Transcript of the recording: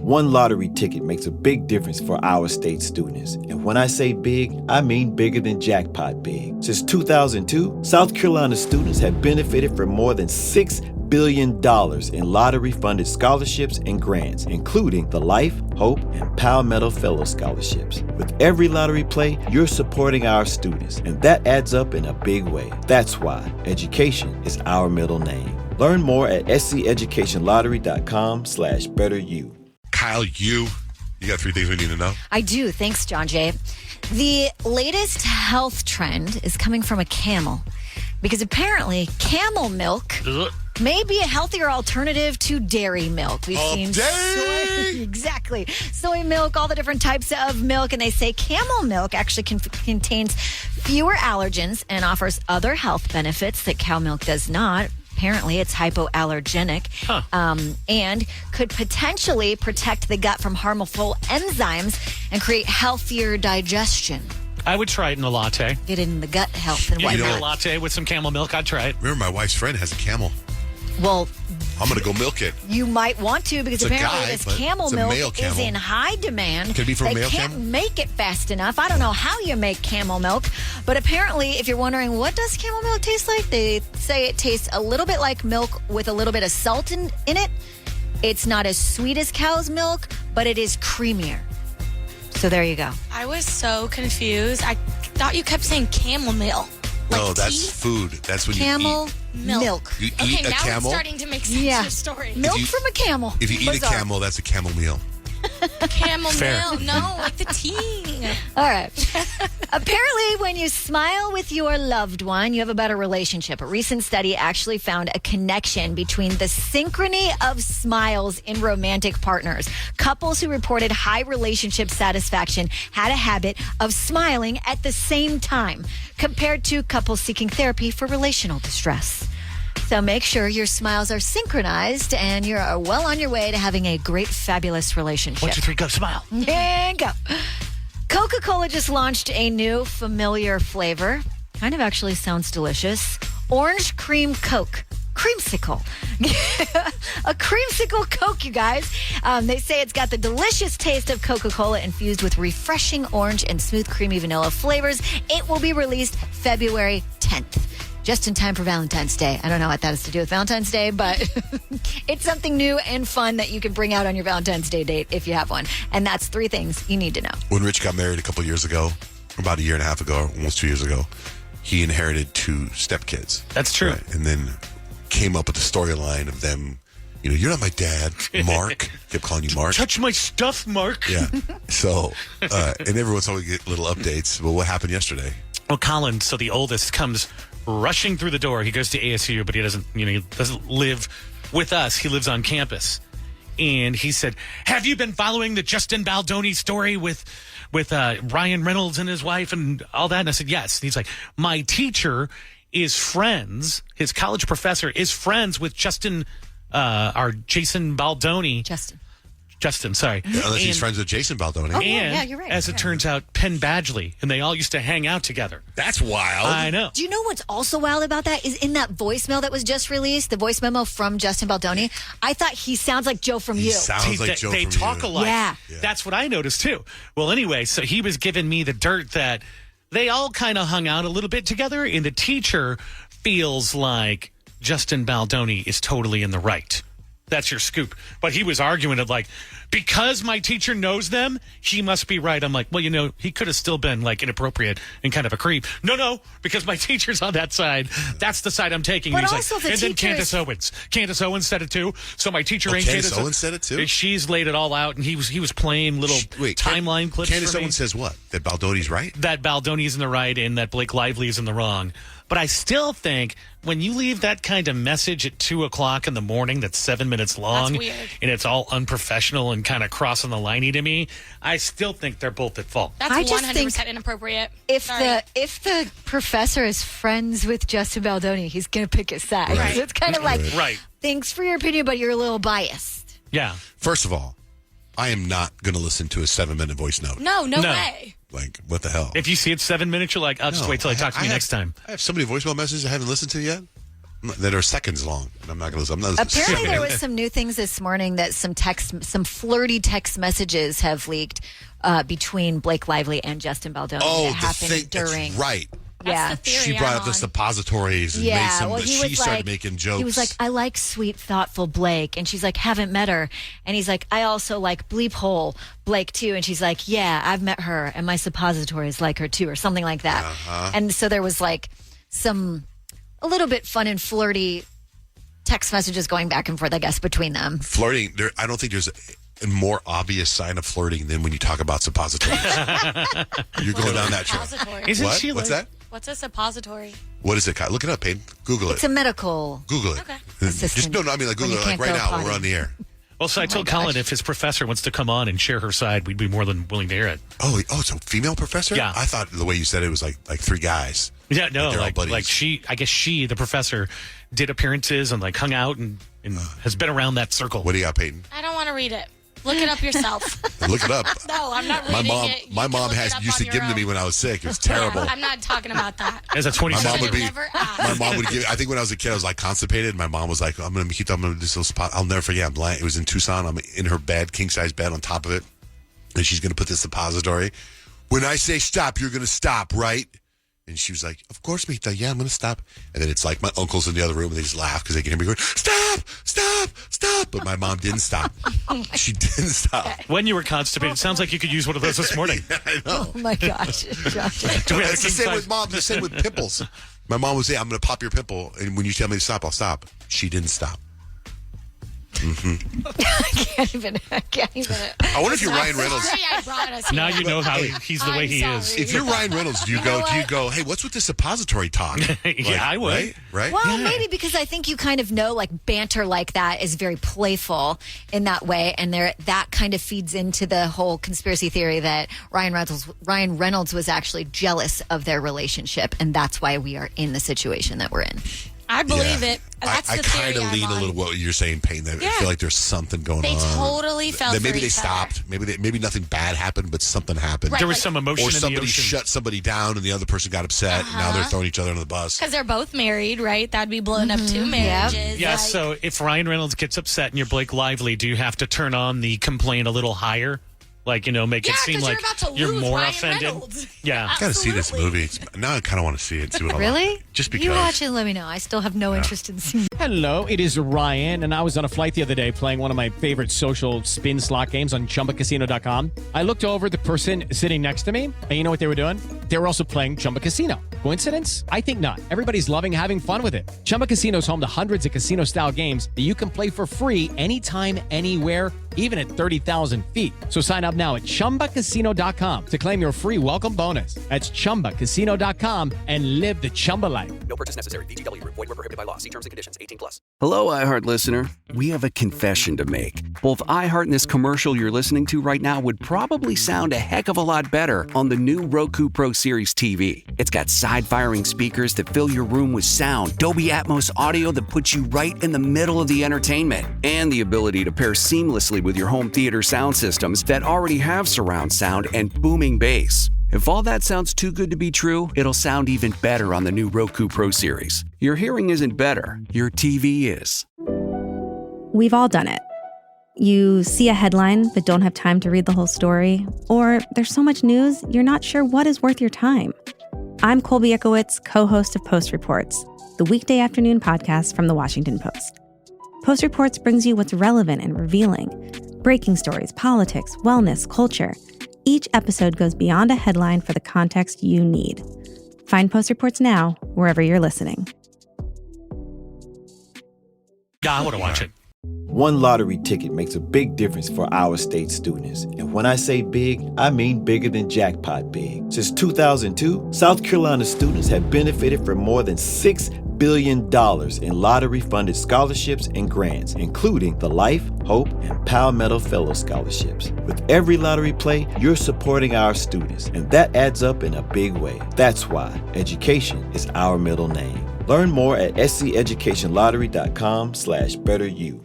One lottery ticket makes a big difference for our state students. And when I say big, I mean bigger than jackpot big. Since 2002, South Carolina students have benefited from more than $6 billion in lottery-funded scholarships and grants, including the Life, Hope, and Palmetto Fellow Scholarships. With every lottery play, you're supporting our students, and that adds up in a big way. That's why education is our middle name. Learn more at sceducationlottery.com/betteryou. Kyle, you got 3 things we need to know? I do. Thanks, John Jay. The latest health trend is coming from a camel because apparently camel milk may be a healthier alternative to dairy milk. We've seen soy milk, all the different types of milk, and they say camel milk actually contains fewer allergens and offers other health benefits that cow milk does not. Apparently, it's hypoallergenic and could potentially protect the gut from harmful enzymes and create healthier digestion. I would try it in a latte. Get in the gut health and You whatnot. know, a latte with some camel milk, I'd try it. Remember, my wife's friend has a camel. Well, I'm going to go milk it. you might want to because It's a apparently guy, this but camel it's a milk male is camel. in high demand. Can it be from a male They can't camel? make it fast enough. I don't know how you make camel milk, but apparently if you're wondering what does camel milk taste like, they say it tastes a little bit like milk with a little bit of salt in it. It's not as sweet as cow's milk, but it is creamier. So there you go. I was so confused. I thought you kept saying camel milk. Like No, that's tea? food. That's when Camel you milk. eat. You Okay, eat a now it's camel. starting to make sense. Yeah. Your story. Milk you- from a camel. If you eat Bizarre. a camel, that's a camel meal. Camel Fair. milk. No, like the tea. All right. Apparently, when you smile with your loved one, you have a better relationship. A recent study actually found a connection between the synchrony of smiles in romantic partners. Couples who reported high relationship satisfaction had a habit of smiling at the same time compared to couples seeking therapy for relational distress. So make sure your smiles are synchronized and you're well on your way to having a great, fabulous relationship. 1, 2, 3, go, smile. And go. Coca-Cola just launched a new familiar flavor. Kind of actually sounds delicious. Orange cream Coke. Creamsicle. A creamsicle Coke, you guys. They say it's got the delicious taste of Coca-Cola infused with refreshing orange and smooth creamy vanilla flavors. It will be released February 10th. Just in time for Valentine's Day. I don't know what that has to do with Valentine's Day, but it's something new and fun that you can bring out on your Valentine's Day date if you have one. And that's 3 things you need to know. When Rich got married a couple years ago, about a year and a half ago, almost 2 years ago, he inherited 2 stepkids. That's true. Right? And then came up with the storyline of them, you're not my dad, Mark. Kept calling you Mark. Touch my stuff, Mark. Yeah. So, and every once in a while we get little updates. Well, what happened yesterday? Well, Colin, so the oldest, comes rushing through the door. He goes to ASU, but he doesn't live with us. He lives on campus. And he said, "Have you been following the Justin Baldoni story with Ryan Reynolds and his wife and all that?" And I said, "Yes." And he's like, "My teacher is friends. His college professor is friends with Jason Baldoni." Justin, sorry. Yeah, unless he's friends with Jason Baldoni. Oh, And yeah, you're right. as it turns out, Penn Badgley, and they all used to hang out together. That's wild. I know. Do you know what's also wild about that is in that voicemail that was just released, the voice memo from Justin Baldoni, I thought he sounds like Joe from He You. sounds like Joe they from talk You. alike. Yeah. That's what I noticed too. Well, anyway, so he was giving me the dirt that they all kind of hung out a little bit together, and the teacher feels like Justin Baldoni is totally in the right. That's your scoop. But he was arguing it like, because my teacher knows them, he must be right. I'm like, well, he could have still been like inappropriate and kind of a creep. No, because my teacher's on that side. That's the side I'm taking. But And he's also like, the and then teacher Candace Owens. Candace Owens said it too. So my teacher ain't Candace Candace Owens said it too? She's laid it all out, and he was playing little timeline clips Candace for me. Owens says what? That Baldoni's right? That Baldoni's in the right and that Blake Lively's in the wrong. But I still think when you leave that kind of message at 2:00 in the morning that's 7 minutes long, That's weird. and it's all unprofessional and kind of crossing the liney to me, I still think they're both at fault. That's I just 100% think inappropriate. If Sorry. the professor is friends with Justin Baldoni, he's going to pick his side. Right. So it's kind of like, Right. thanks for your opinion, but you're a little biased. Yeah. First of all, I am not going to listen to a 7-minute voice note. No No. way. Like, what the hell? If you see it's 7 minutes, you're like, I'll just No, wait till I talk to you next time. I have so many voicemail messages I haven't listened to yet. that are seconds long. And I'm not going to listen. Apparently, there was some new things this morning that some flirty text messages have leaked between Blake Lively and Justin Baldoni. that happened during. That's right. Yeah, That's the theory She brought I'm up the on. suppositories and yeah. made some. Well, She started making jokes. He was like, "I like sweet, thoughtful Blake," and she's like, "Haven't met her." And he's like, "I also like bleep hole Blake too," and she's like, "Yeah, I've met her, and my suppositories like her too," or something like that. And so there was like a little bit fun and flirty text messages going back and forth, I guess, between them. Flirting. I don't think there's a more obvious sign of flirting than when you talk about suppositories. You're going down that trail. Suppository. Isn't What? she What's like, that? What's a suppository? What is it, Kyle? Look it up, Payton. Google It's it. a medical. Google it. Okay. Just no, I mean like When you Google it like can't right go now while potty. we're on the air. Well, so I told my Colin gosh. if his professor wants to come on and share her side, we'd be more than willing to hear it. Oh, it's a female professor? Yeah. I thought the way you said it was like three guys. Yeah, no, they're all buddies. I guess she, the professor, did appearances and like hung out and has been around that circle. What do you got, Payton? I don't want to read it. Look it up yourself. Look it up. No, I'm not My reading mom, it. You my can mom look it has up used on to give them your to me own. when I was sick. It was terrible. I'm not talking about that. As a My mom 27 would be. Never asked. My mom would give. I think when I was a kid, I was like constipated. My mom was like, "I'm gonna keep. I'm gonna do this little spot. I'll never forget. I'm lying. It was in Tucson. I'm in her bed, king size bed, on top of it, and she's gonna put this suppository. When I say stop, you're gonna stop, right?" And she was like, "Of course, Mita. Yeah, I'm gonna stop." And then it's like my uncle's in the other room, and they just laugh because they can hear me going, "Stop, stop, stop!" But my mom didn't stop. She didn't stop. When you were constipated, it sounds like you could use one of those this morning. I know. Oh my gosh, Josh. Do we have a It's the king same size- with mom. The same with pimples. My mom would say, "I'm going to pop your pimple, and when you tell me to stop, I'll stop." She didn't stop. I can't even. I wonder if you're Ryan Reynolds. Sorry I brought us Now here. you know how he's the way I'm he is. sorry. If you're Ryan Reynolds, do you know go, "Hey, what's with the suppository talk?" Yeah, I would. Right? Well, maybe because I think you kind of know, like banter like that is very playful in that way, and that kind of feeds into the whole conspiracy theory that Ryan Reynolds was actually jealous of their relationship, and that's why we are in the situation that we're in. I believe it. That's I the kind theory of I'm lean a on. little what you're saying, Payne. I Yeah. feel like there's something going They on. totally fell That for maybe they each other. stopped. Maybe nothing bad happened, but something happened. Right. There was some emotion Or in the somebody ocean. shut somebody down, and the other person got upset, and now they're throwing each other under the bus. Because they're both married, right? That'd be blowing up two marriages. Yeah, like- so if Ryan Reynolds gets upset and you're Blake Lively, do you have to turn on the complaint a little higher? Like, make Yeah, it seem 'cause like you're about to you're lose more Ryan offended? Reynolds. Yeah. I gotta see this Absolutely. movie. Now I kind of want to see it. See what I Really? like. Just because. You watch it, let me know. I still have no interest in seeing. Hello, it is Ryan, and I was on a flight the other day playing one of my favorite social spin slot games on ChumbaCasino.com. I looked over at the person sitting next to me, and you know what they were doing? They were also playing Chumba Casino. Coincidence? I think not. Everybody's loving having fun with it. Chumba Casino is home to hundreds of casino-style games that you can play for free anytime, anywhere, even at 30,000 feet. So sign up now at ChumbaCasino.com to claim your free welcome bonus. That's ChumbaCasino.com and live the Chumba life. No purchase necessary. VGW Group. Void where prohibited by law. See terms and conditions. 18+. Hello, iHeart listener. We have a confession to make. Both iHeart and this commercial you're listening to right now would probably sound a heck of a lot better on the new Roku Pro Series TV. It's got side-firing speakers that fill your room with sound, Dolby Atmos audio that puts you right in the middle of the entertainment, and the ability to pair seamlessly with your home theater sound systems that already have surround sound and booming bass. If all that sounds too good to be true, it'll sound even better on the new Roku Pro Series. Your hearing isn't better, your TV is. We've all done it. You see a headline but don't have time to read the whole story, or there's so much news you're not sure what is worth your time. I'm Colby Ekowitz, co-host of Post Reports, the weekday afternoon podcast from The Washington Post. Post Reports brings you what's relevant and revealing. Breaking stories, politics, wellness, culture. Each episode goes beyond a headline for the context you need. Find Post Reports now, wherever you're listening. Yeah, I want to watch it. One lottery ticket makes a big difference for our state students. And when I say big, I mean bigger than jackpot big. Since 2002, South Carolina students have benefited from more than $6 billion in lottery-funded scholarships and grants, including the Life, Hope, and Palmetto Fellow Scholarships. With every lottery play, you're supporting our students, and that adds up in a big way. That's why education is our middle name. Learn more at sceducationlottery.com/betteryou.